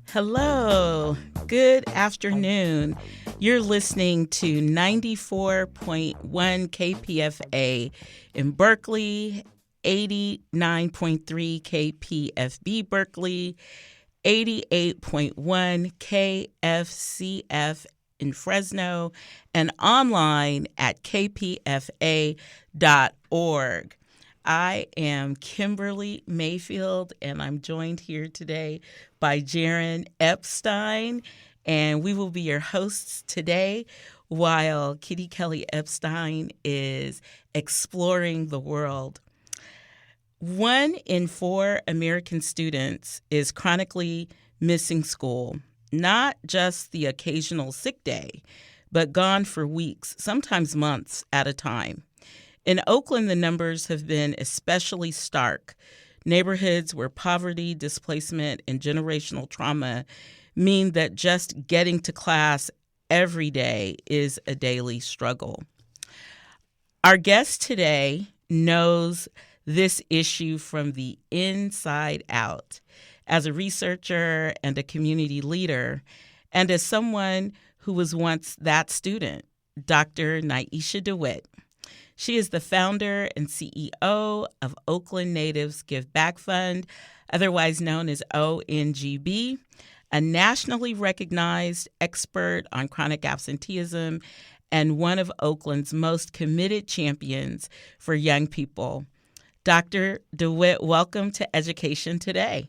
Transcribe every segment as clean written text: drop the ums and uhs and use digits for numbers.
Hello, good afternoon. You're listening to 94.1 KPFA in Berkeley, 89.3 KPFB Berkeley, 88.1 KFCF in Fresno, and online at kpfa.org. I am Kimberly Mayfield, and I'm joined here today by Jaron Epstein, and we will be your hosts today while Kitty Kelly Epstein is exploring the world. 1 in 4 American students is chronically missing school, not just the occasional sick day, but gone for weeks, sometimes months at a time. In Oakland, the numbers have been especially stark. Neighborhoods where poverty, displacement, and generational trauma mean that just getting to class every day is a daily struggle. Our guest today knows this issue from the inside out. As a researcher and a community leader, and as someone who was once that student, Dr. Naisha DeWitt. She is the founder and CEO of Oakland Natives Give Back Fund, otherwise known as ONGB, a nationally recognized expert on chronic absenteeism and one of Oakland's most committed champions for young people. Dr. DeWitt, welcome to Education Today.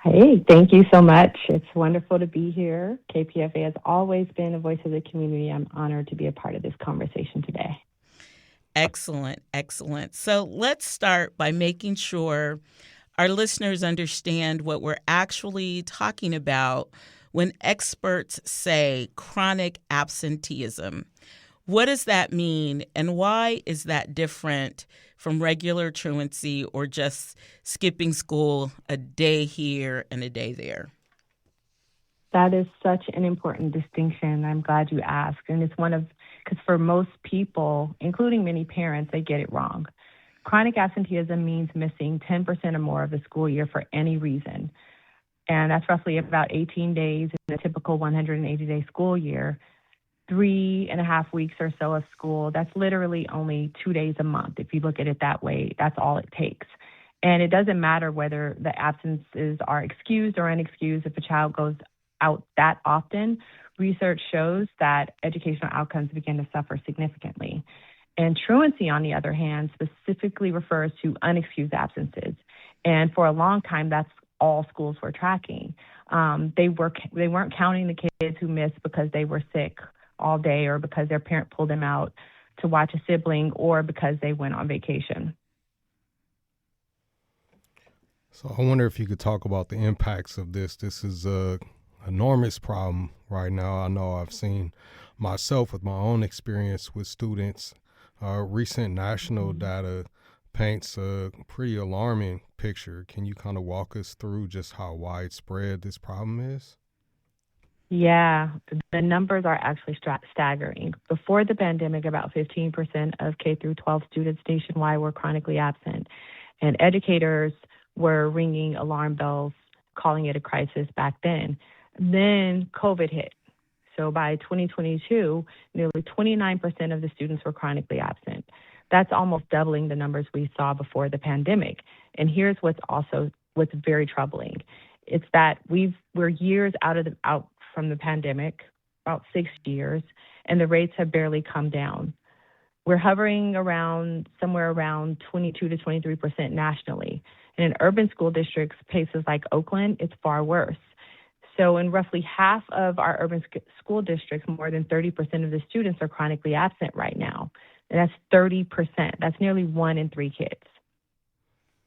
Hey, thank you so much. It's wonderful to be here. KPFA has always been a voice of the community. I'm honored to be a part of this conversation today. Excellent, excellent. So let's start by making sure our listeners understand what we're actually talking about when experts say chronic absenteeism. What does that mean, and why is that different from regular truancy or just skipping school a day here and a day there? That is such an important distinction. I'm glad you asked. And it's because for most people, including many parents, they get it wrong. Chronic absenteeism means missing 10% or more of the school year for any reason. And that's roughly about 18 days in a typical 180-day school year. 3.5 weeks or so of school, that's literally only 2 days a month. If you look at it that way, that's all it takes. And it doesn't matter whether the absences are excused or unexcused. If a child goes out that often, research shows that educational outcomes begin to suffer significantly. And truancy, on the other hand, specifically refers to unexcused absences. And for a long time, that's all schools were tracking. They weren't counting the kids who missed because they were sick all day or because their parent pulled them out to watch a sibling or because they went on vacation. So I wonder if you could talk about the impacts of this. This is an enormous problem right now. I know I've seen myself with my own experience with students. Recent national data paints a pretty alarming picture. Can you kind of walk us through just how widespread this problem is? Yeah, the numbers are actually staggering. Before the pandemic, about 15% of K through 12 students nationwide were chronically absent, and educators were ringing alarm bells, calling it a crisis back then. Then COVID hit. So by 2022, nearly 29% of the students were chronically absent. That's almost doubling the numbers we saw before the pandemic. And here's what's very troubling. It's that we're years out from the pandemic, about 6 years, and the rates have barely come down. We're hovering somewhere around 22 to 23% nationally. And in urban school districts, places like Oakland, it's far worse. So in roughly half of our urban school districts, more than 30% of the students are chronically absent right now. And that's 30%. That's nearly 1 in 3 kids.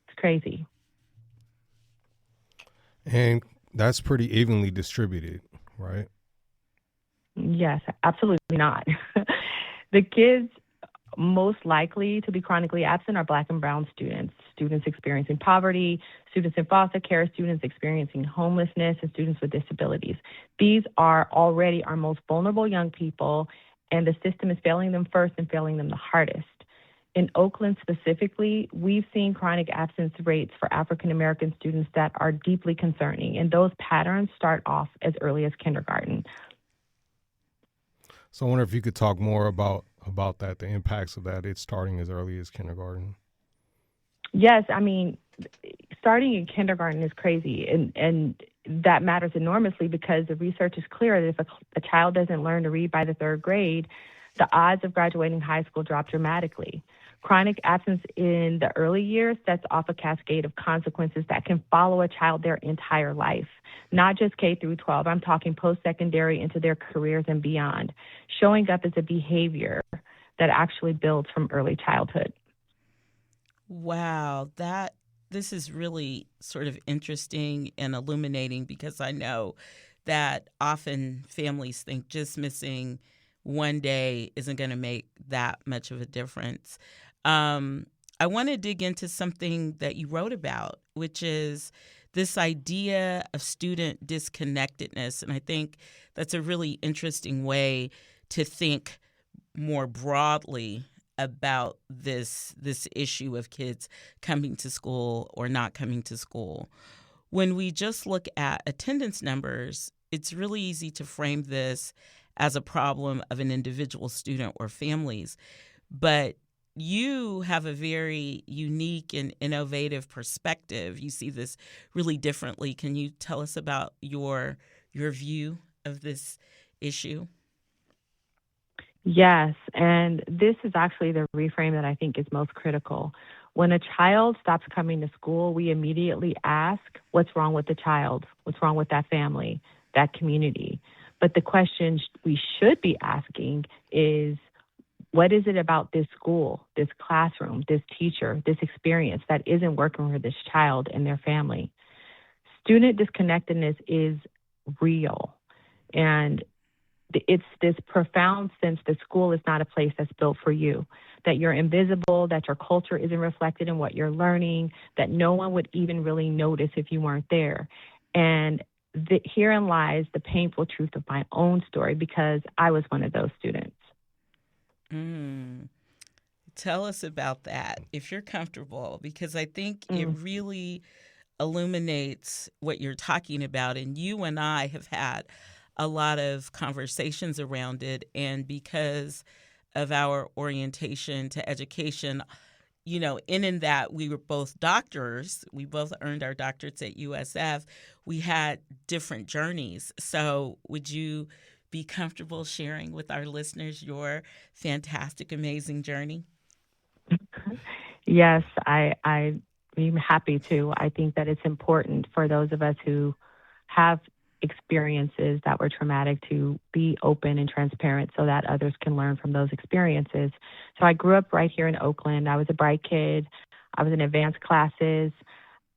It's crazy. And that's pretty evenly distributed, right? Yes, absolutely not. The kids most likely to be chronically absent are Black and brown students, students experiencing poverty, students in foster care, students experiencing homelessness, and students with disabilities. These are already our most vulnerable young people, and the system is failing them first and failing them the hardest. In Oakland specifically, we've seen chronic absence rates for African American students that are deeply concerning, and those patterns start off as early as kindergarten. So I wonder if you could talk more about that, the impacts of that. It's starting as early as kindergarten. Yes, I mean, starting in kindergarten is crazy, and that matters enormously because the research is clear that if a child doesn't learn to read by the third grade, the odds of graduating high school drop dramatically. Chronic absence in the early years sets off a cascade of consequences that can follow a child their entire life, not just K through 12. I'm talking post-secondary into their careers and beyond, showing up as a behavior that actually builds from early childhood. Wow, this is really sort of interesting and illuminating because I know that often families think just missing one day isn't going to make that much of a difference. Um, I want to dig into something that you wrote about, which is this idea of student disconnectedness. And I think that's a really interesting way to think more broadly about this issue of kids coming to school or not coming to school. When we just look at attendance numbers, it's really easy to frame this as a problem of an individual student or families. But you have a very unique and innovative perspective. You see this really differently. Can you tell us about your view of this issue? Yes, and this is actually the reframe that I think is most critical. When a child stops coming to school, we immediately ask, what's wrong with the child? What's wrong with that family, that community? But the question we should be asking is, what is it about this school, this classroom, this teacher, this experience that isn't working for this child and their family? Student disconnectedness is real, and it's this profound sense that school is not a place that's built for you, that you're invisible, that your culture isn't reflected in what you're learning, that no one would even really notice if you weren't there. And herein lies the painful truth of my own story because I was one of those students. Tell us about that, if you're comfortable, because I think it really illuminates what you're talking about. And you and I have had a lot of conversations around it. And because of our orientation to education, in that we were both doctors, we both earned our doctorates at USF, we had different journeys. So would you be comfortable sharing with our listeners your fantastic, amazing journey? Yes, I'm happy to. I think that it's important for those of us who have experiences that were traumatic to be open and transparent so that others can learn from those experiences. So I grew up right here in Oakland. I was a bright kid. I was in advanced classes,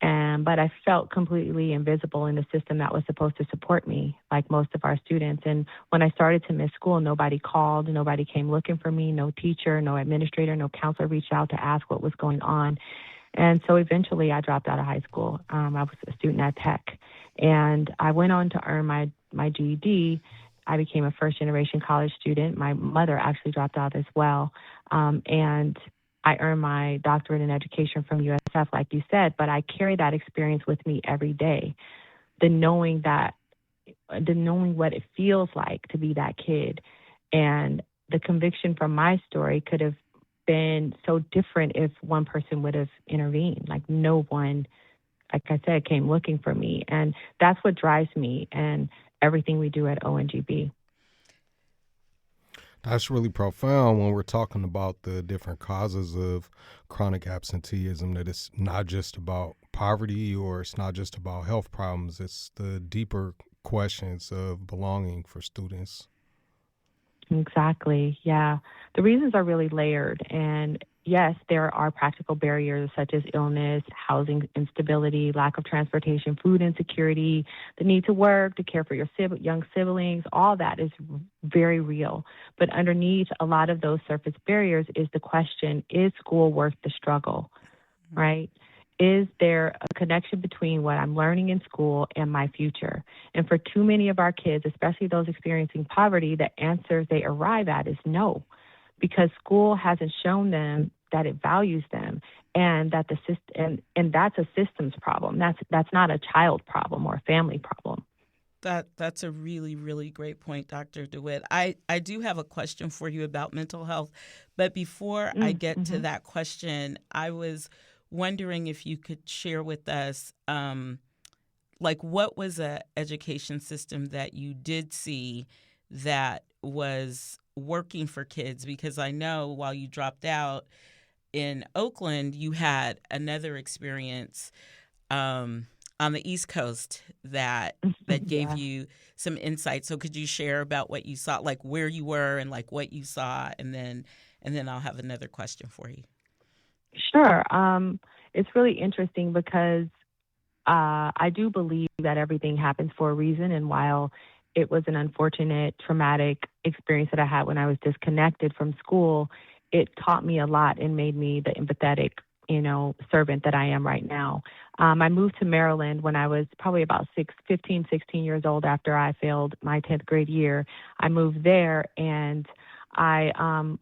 but I felt completely invisible in the system that was supposed to support me, like most of our students. And when I started to miss school, nobody called, nobody came looking for me, no teacher, no administrator, no counselor reached out to ask what was going on. And so eventually I dropped out of high school. I was a student at Tech, and I went on to earn my GED. I became a first-generation college student. My mother actually dropped out as well. And I earned my doctorate in education from USF, like you said, but I carry that experience with me every day. The knowing what it feels like to be that kid, and the conviction from my story could have been so different if one person would have intervened. Like no one, like I said, came looking for me. And that's what drives me and everything we do at ONGB. That's really profound when we're talking about the different causes of chronic absenteeism, that it's not just about poverty or it's not just about health problems. It's the deeper questions of belonging for students. Exactly. Yeah. The reasons are really layered, and yes, there are practical barriers such as illness, housing instability, lack of transportation, food insecurity, the need to work, to care for your young siblings. All that is very real. But underneath a lot of those surface barriers is the question, is school worth the struggle, right? Is there a connection between what I'm learning in school and my future? And for too many of our kids, especially those experiencing poverty, the answer they arrive at is no, because school hasn't shown them that it values them, and that the system and that's a systems problem. That's not a child problem or a family problem. That's a really, really great point, Dr. DeWitt. I do have a question for you about mental health, but before I get to Mm-hmm. that question, I was wondering if you could share with us, like, what was a education system that you did see that was working for kids? Because I know while you dropped out in Oakland, you had another experience on the East Coast that gave Yeah. you some insight. So could you share about what you saw, like where you were and like what you saw, and then I'll have another question for you. Sure. It's really interesting because I do believe that everything happens for a reason. And while it was an unfortunate, traumatic experience that I had when I was disconnected from school, it taught me a lot and made me the empathetic, servant that I am right now. I moved to Maryland when I was probably about 16 years old after I failed my 10th grade year. I moved there and I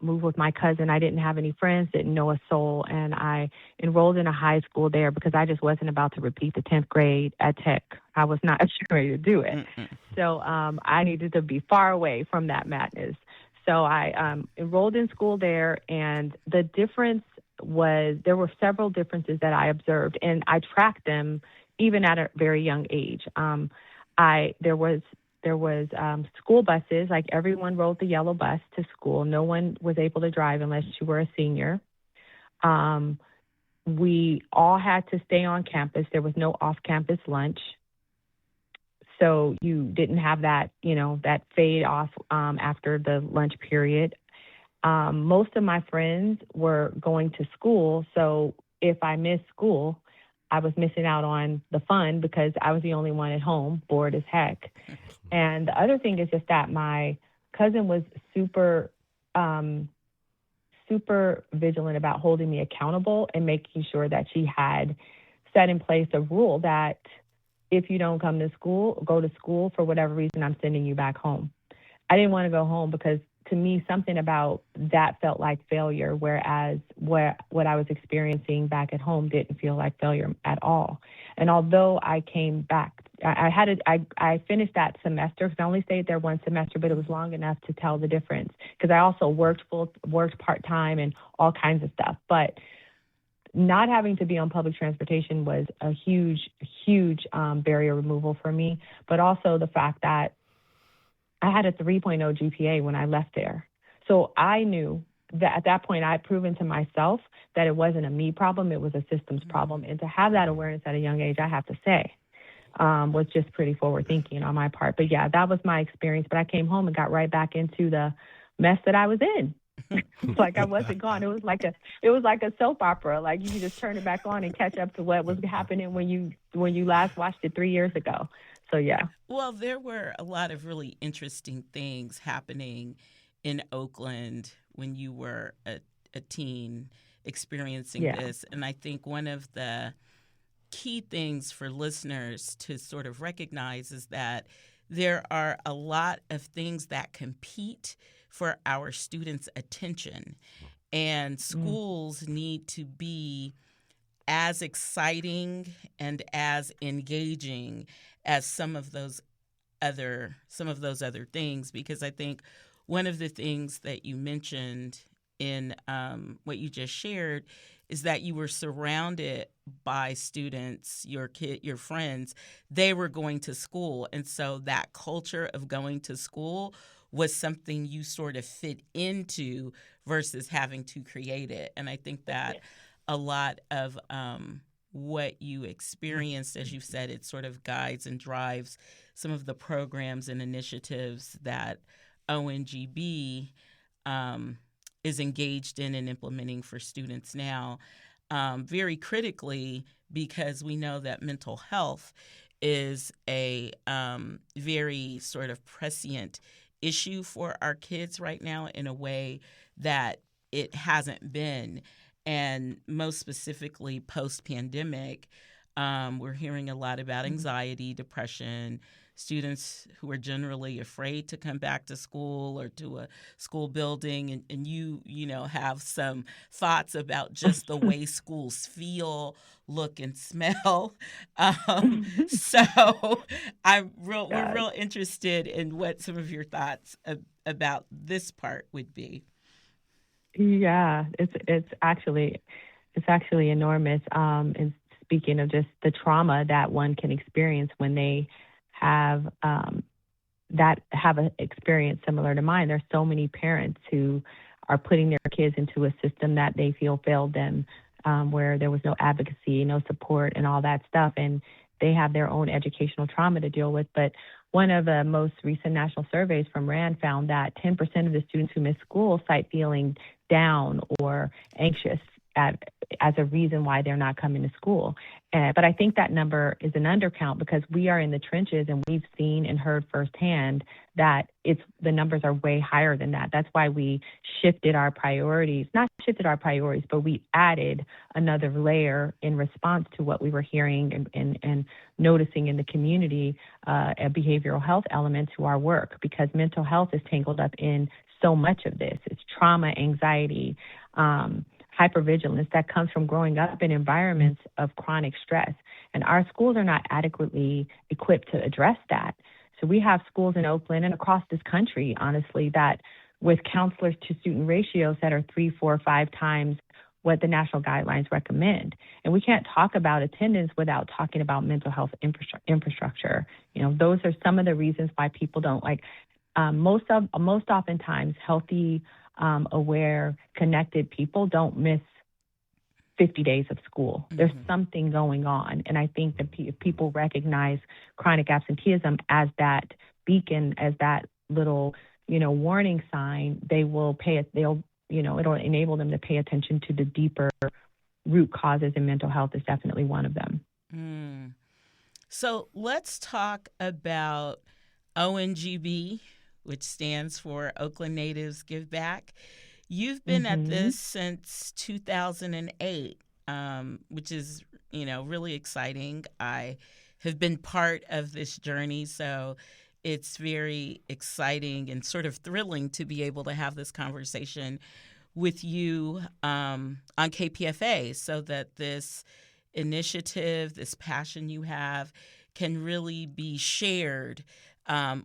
moved with my cousin. I didn't have any friends, didn't know a soul, and I enrolled in a high school there because I just wasn't about to repeat the 10th grade at Tech. I was not ready to do it. Mm-mm. So I needed to be far away from that madness. So I enrolled in school there, and the difference was there were several differences that I observed, and I tracked them even at a very young age. There was school buses, like everyone rode the yellow bus to school. No one was able to drive unless you were a senior. Um, we all had to stay on campus. There was no off-campus lunch. So you didn't have that fade off after the lunch period. Most of my friends were going to school, so if I missed school, I was missing out on the fun because I was the only one at home, bored as heck. And the other thing is just that my cousin was um, super vigilant about holding me accountable and making sure that she had set in place a rule that if you don't go to school for whatever reason, I'm sending you back home. I didn't want to go home because to me, something about that felt like failure, whereas what I was experiencing back at home didn't feel like failure at all. And although I came back, I finished that semester because I only stayed there one semester, but it was long enough to tell the difference because I also worked part time and all kinds of stuff. But not having to be on public transportation was a huge barrier removal for me. But also the fact that I had a 3.0 GPA when I left there. So I knew that at that point I had proven to myself that it wasn't a me problem, it was a systems problem. And to have that awareness at a young age, I have to say, was just pretty forward thinking on my part. But yeah, that was my experience. But I came home and got right back into the mess that I was in. It's like I wasn't gone. It was like a soap opera. Like you could just turn it back on and catch up to what was happening when you last watched it 3 years ago. So yeah. Well, there were a lot of really interesting things happening in Oakland when you were a teen experiencing Yeah. this. And I think one of the key things for listeners to sort of recognize is that there are a lot of things that compete for our students' attention. And Mm. schools need to be as exciting and as engaging as some of those other things, because I think one of the things that you mentioned in what you just shared is that you were surrounded by students, your friends. They were going to school, and so that culture of going to school was something you sort of fit into versus having to create it. And I think that a lot of what you experienced, as you said, it sort of guides and drives some of the programs and initiatives that ONGB is engaged in and implementing for students now, very critically, because we know that mental health is a very sort of prescient issue for our kids right now in a way that it hasn't been. And most specifically, post pandemic, we're hearing a lot about anxiety, depression, students who are generally afraid to come back to school or to a school building. And you know, have some thoughts about just the way schools feel, look, and smell. So we're Yes. real interested in what some of your thoughts about this part would be. Yeah, it's actually enormous. And speaking of just the trauma that one can experience when they have have an experience similar to mine. There's so many parents who are putting their kids into a system that they feel failed them, where there was no advocacy, no support, and all that stuff, and they have their own educational trauma to deal with. But one of the most recent national surveys from RAND found that 10% of the students who miss school cite feeling down or anxious as a reason why they're not coming to school. But I think that number is an undercount because we are in the trenches and we've seen and heard firsthand that the numbers are way higher than that. That's why we not shifted our priorities, but we added another layer in response to what we were hearing and noticing in the community, a behavioral health element to our work, because mental health is tangled up in so much of this. It's trauma, anxiety, hypervigilance that comes from growing up in environments of chronic stress. And our schools are not adequately equipped to address that. So we have schools in Oakland and across this country, honestly, that with counselors to student ratios that are 3, 4, 5 times what the national guidelines recommend. And we can't talk about attendance without talking about mental health infrastructure. You know, those are some of the reasons why people don't like. Most oftentimes, healthy, aware, connected people don't miss 50 days of school. There's something going on. And I think that if people recognize chronic absenteeism as that beacon, as that little, warning sign, it'll enable them to pay attention to the deeper root causes, and mental health is definitely one of them. So let's talk about ONGB, which stands for Oakland Natives Give Back. You've been at this since 2008, which is, really exciting. I have been part of this journey, so it's very exciting and sort of thrilling to be able to have this conversation with you on KPFA, so that this initiative, this passion you have, can really be shared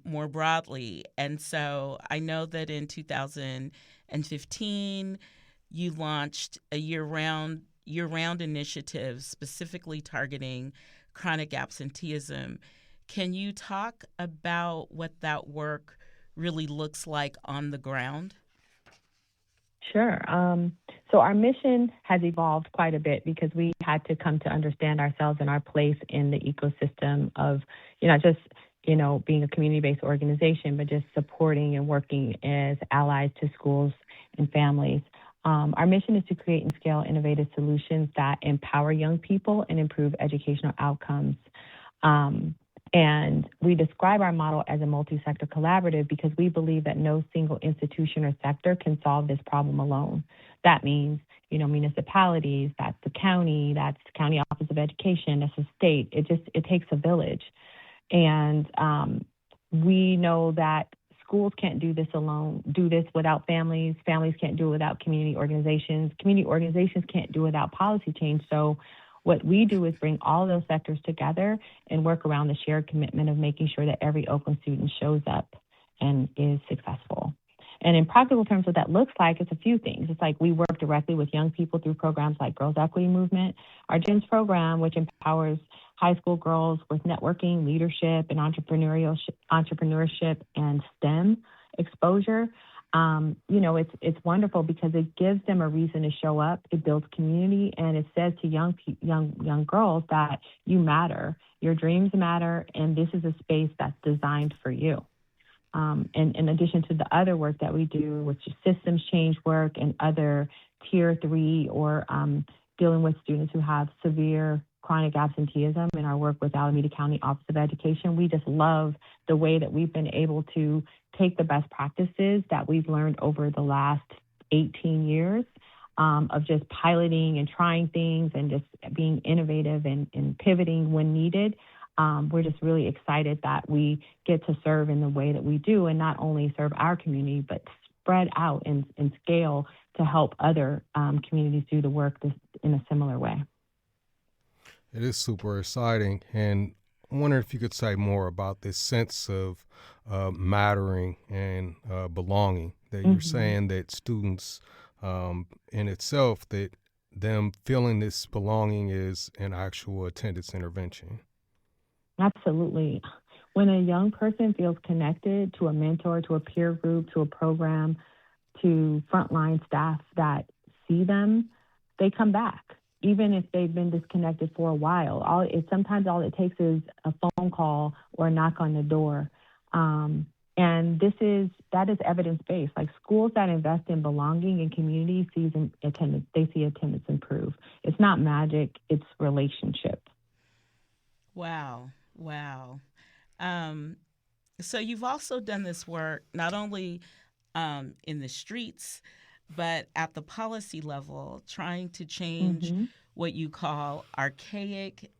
more broadly. And so I know that in 2015, you launched a year-round initiative specifically targeting chronic absenteeism. Can you talk about what that work really looks like on the ground? Sure. So our mission has evolved quite a bit because we had to come to understand ourselves and our place in the ecosystem of, not just being a community-based organization, but just supporting and working as allies to schools and families. Our mission is to create and scale innovative solutions that empower young people and improve educational outcomes. And we describe our model as a multi-sector collaborative because we believe that no single institution or sector can solve this problem alone. That means, municipalities, that's the county Office of Education, that's the state. It takes a village. And we know that schools can't do this alone, do this without families. Families can't do it without community organizations. Community organizations can't do it without policy change. So what we do is bring all those sectors together and work around the shared commitment of making sure that every Oakland student shows up and is successful. And in practical terms, what that looks like is a few things. It's like we work directly with young people through programs like Girls Equity Movement, our GEMS program, which empowers high school girls with networking, leadership, and entrepreneurship and STEM exposure. It's wonderful because it gives them a reason to show up. It builds community, and it says to young girls that you matter, your dreams matter, and this is a space that's designed for you. And in addition to the other work that we do, which is systems change work and other tier 3 or dealing with students who have severe chronic absenteeism in our work with Alameda County Office of Education, we just love the way that we've been able to take the best practices that we've learned over the last 18 years of just piloting and trying things and just being innovative and pivoting when needed. We're just really excited that we get to serve in the way that we do, and not only serve our community, but spread out and scale to help other communities do the work in a similar way. It is super exciting, and I wonder if you could say more about this sense of mattering and belonging that you're saying that students in itself, that them feeling this belonging is an actual attendance intervention. Absolutely. When a young person feels connected to a mentor, to a peer group, to a program, to frontline staff that see them, they come back, even if they've been disconnected for a while. Sometimes all it takes is a phone call or a knock on the door. And that is evidence-based. Like, schools that invest in belonging and community see attendance improve. It's not magic, it's relationship. Wow. Wow. So you've also done this work not only in the streets, but at the policy level, trying to change what you call archaic,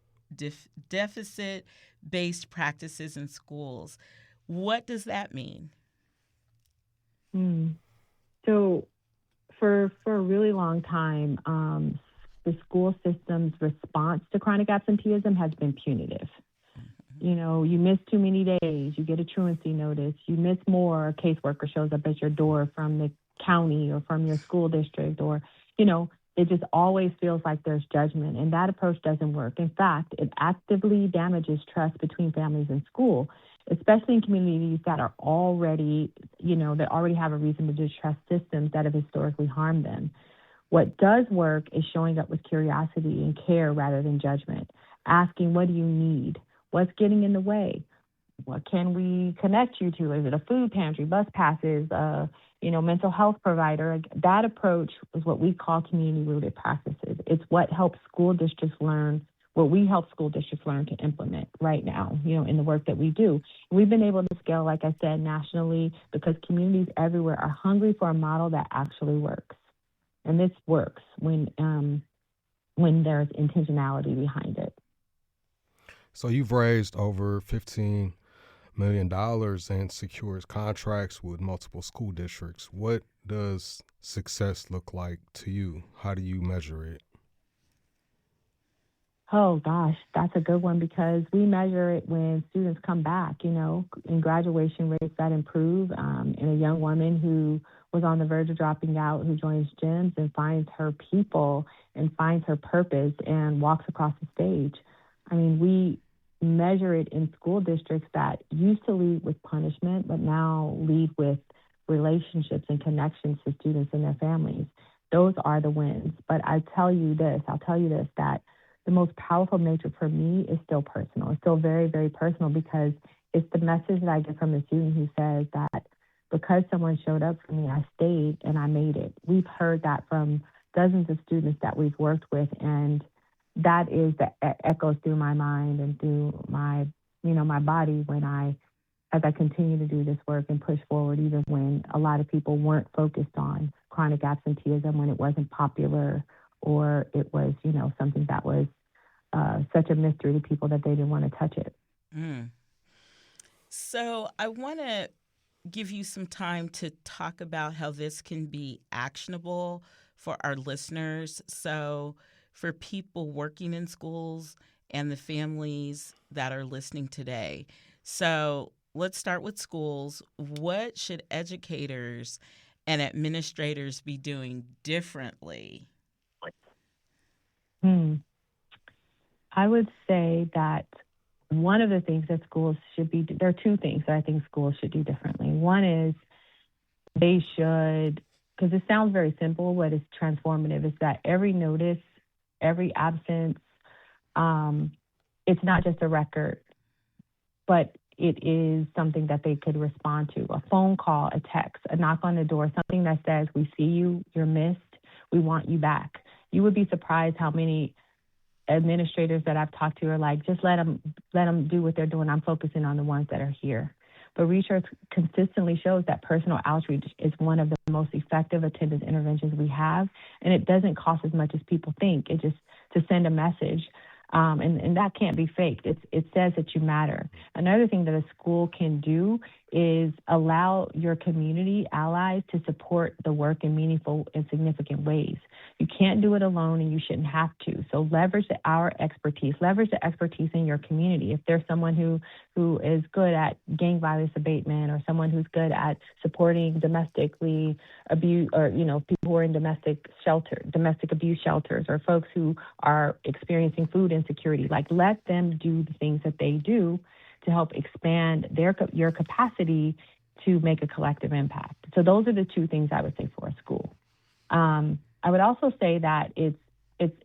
deficit-based practices in schools. What does that mean? So for a really long time, the school system's response to chronic absenteeism has been punitive. You know, you miss too many days, you get a truancy notice. You miss more, a caseworker shows up at your door from the county or from your school district, or, it just always feels like there's judgment. And that approach doesn't work. In fact, it actively damages trust between families and school, especially in communities that are already, that already have a reason to distrust systems that have historically harmed them. What does work is showing up with curiosity and care rather than judgment, asking, what do you need? What's getting in the way? What can we connect you to? Is it a food pantry, bus passes, mental health provider? That approach is what we call community-rooted practices. It's what helps school districts learn, what we help school districts learn to implement right now, in the work that we do. We've been able to scale, like I said, nationally, because communities everywhere are hungry for a model that actually works. And this works when there's intentionality behind it. So you've raised over $15 million and secures contracts with multiple school districts. What does success look like to you? How do you measure it? Oh, gosh, that's a good one, because we measure it when students come back, in graduation rates that improve, in a young woman who was on the verge of dropping out, who joins gyms and finds her people and finds her purpose and walks across the stage. I mean, we measure it in school districts that used to lead with punishment, but now lead with relationships and connections to students and their families. Those are the wins. But I'll tell you this, that the most powerful nature for me is still personal. It's still very, very personal, because it's the message that I get from the student who says that because someone showed up for me, I stayed and I made it. We've heard that from dozens of students that we've worked with, and that echoes through my mind and through my body as I continue to do this work and push forward, even when a lot of people weren't focused on chronic absenteeism, when it wasn't popular, or it was, something that was such a mystery to people that they didn't want to touch it. So I want to give you some time to talk about how this can be actionable for our listeners. So for people working in schools and the families that are listening today. So let's start with schools. What should educators and administrators be doing differently? I would say that one of the things that schools should be, there are two things that I think schools should do differently. One is they should, because it sounds very simple, but it's transformative, is that every notice, every absence, it's not just a record, but it is something that they could respond to. A phone call, a text, a knock on the door, something that says, we see you, you're missed, we want you back. You would be surprised how many administrators that I've talked to are like, just let them do what they're doing. I'm focusing on the ones that are here. But research consistently shows that personal outreach is one of the most effective attendance interventions we have, and it doesn't cost as much as people think. It just to send a message, and that can't be faked. It says that you matter. Another thing that a school can do is allow your community allies to support the work in meaningful and significant ways. You can't do it alone, and you shouldn't have to. So leverage our expertise, leverage the expertise in your community. If there's someone who is good at gang violence abatement, or someone who's good at supporting domestically abused, or people who are in domestic abuse shelters, or folks who are experiencing food insecurity, like let them do the things that they do to help expand your capacity to make a collective impact. So those are the two things I would say for a school. I would also say that it's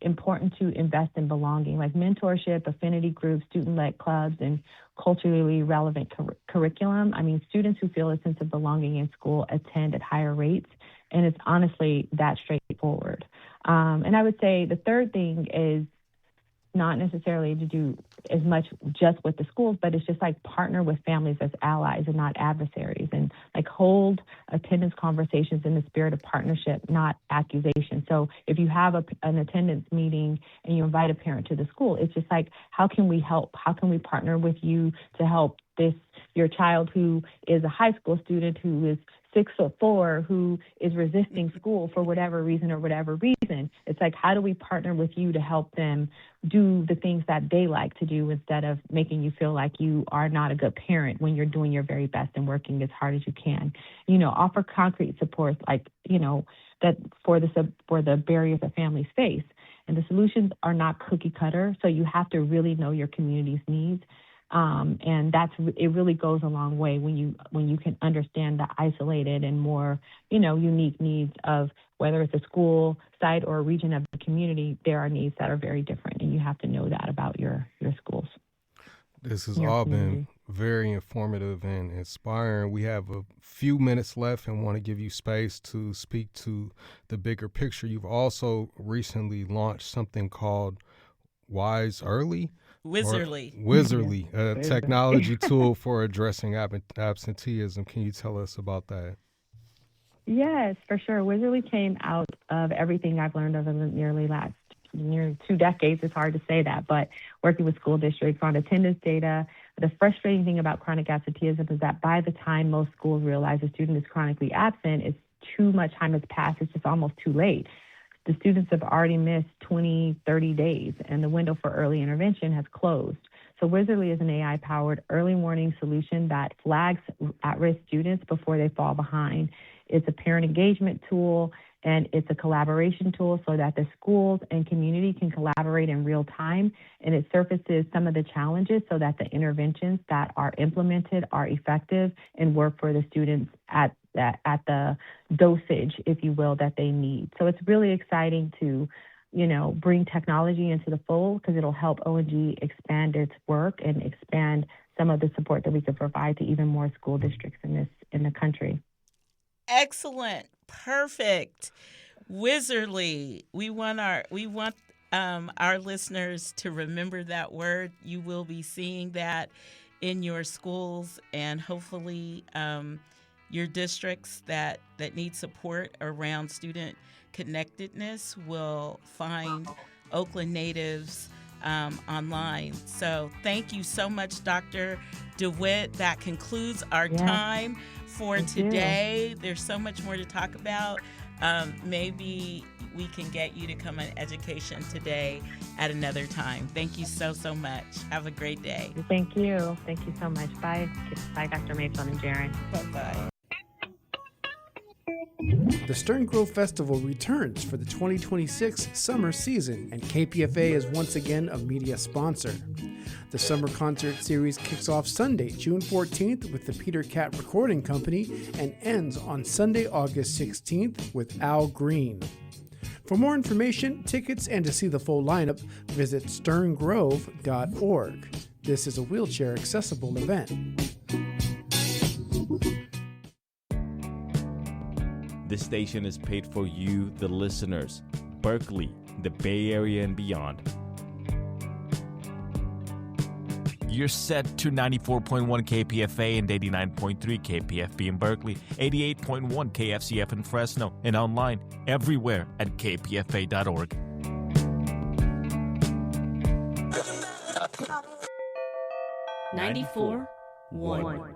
important to invest in belonging, like mentorship, affinity groups, student-led clubs, and culturally relevant curriculum. I mean, students who feel a sense of belonging in school attend at higher rates, and it's honestly that straightforward. And I would say the third thing is not necessarily to do as much just with the schools, but it's just like partner with families as allies and not adversaries, and like hold attendance conversations in the spirit of partnership, not accusation. So if you have an attendance meeting and you invite a parent to the school, it's just like, how can we help? How can we partner with you to help your child who is a high school student who is 6'4", who is resisting school for whatever reason? It's like, how do we partner with you to help them do the things that they like to do, instead of making you feel like you are not a good parent when you're doing your very best and working as hard as you can. Offer concrete support, like, that for the barriers that families face. And the solutions are not cookie cutter, so you have to really know your community's needs. And it really goes a long way when you can understand the isolated and more, unique needs of whether it's a school site or a region of the community. There are needs that are very different, and you have to know that about your schools. This has all been very informative and inspiring. We have a few minutes left and want to give you space to speak to the bigger picture. You've also recently launched something called Wizerly, a technology tool for addressing absenteeism. Can you tell us about that? Yes, for sure. Wizerly came out of everything I've learned over the nearly 2 decades. It's hard to say that, but working with school districts on attendance data. The frustrating thing about chronic absenteeism is that by the time most schools realize a student is chronically absent, it's too much time has passed. It's just almost too late. The students have already missed 20, 30 days, and the window for early intervention has closed. So Wizerly is an AI-powered early warning solution that flags at-risk students before they fall behind. It's a parent engagement tool, and it's a collaboration tool so that the schools and community can collaborate in real time, and it surfaces some of the challenges so that the interventions that are implemented are effective and work for the students at the dosage, if you will, that they need. So it's really exciting to, bring technology into the fold, because it'll help ONG expand its work and expand some of the support that we can provide to even more school districts in the country. Excellent. Perfect. Wizerly. We want our listeners to remember that word. You will be seeing that in your schools, and hopefully your districts that need support around student connectedness will find Oakland natives online. So thank you so much, Dr. DeWitt. That concludes our time for today. There's so much more to talk about. Maybe we can get you to come on Education Today at another time. Thank you so much. Have a great day. Thank you. Thank you so much. Bye. Bye, Dr. Mayfield and Jaron. Bye-bye. The Stern Grove Festival returns for the 2026 summer season, and KPFA is once again a media sponsor. The summer concert series kicks off Sunday, June 14th with the Peter Cat Recording Company and ends on Sunday, August 16th with Al Green. For more information, tickets, and to see the full lineup, visit sterngrove.org. This is a wheelchair-accessible event. This station is paid for you, the listeners. Berkeley, the Bay Area and beyond. You're set to 94.1 KPFA and 89.3 KPFB in Berkeley, 88.1 KFCF in Fresno, and online everywhere at kpfa.org. .94.1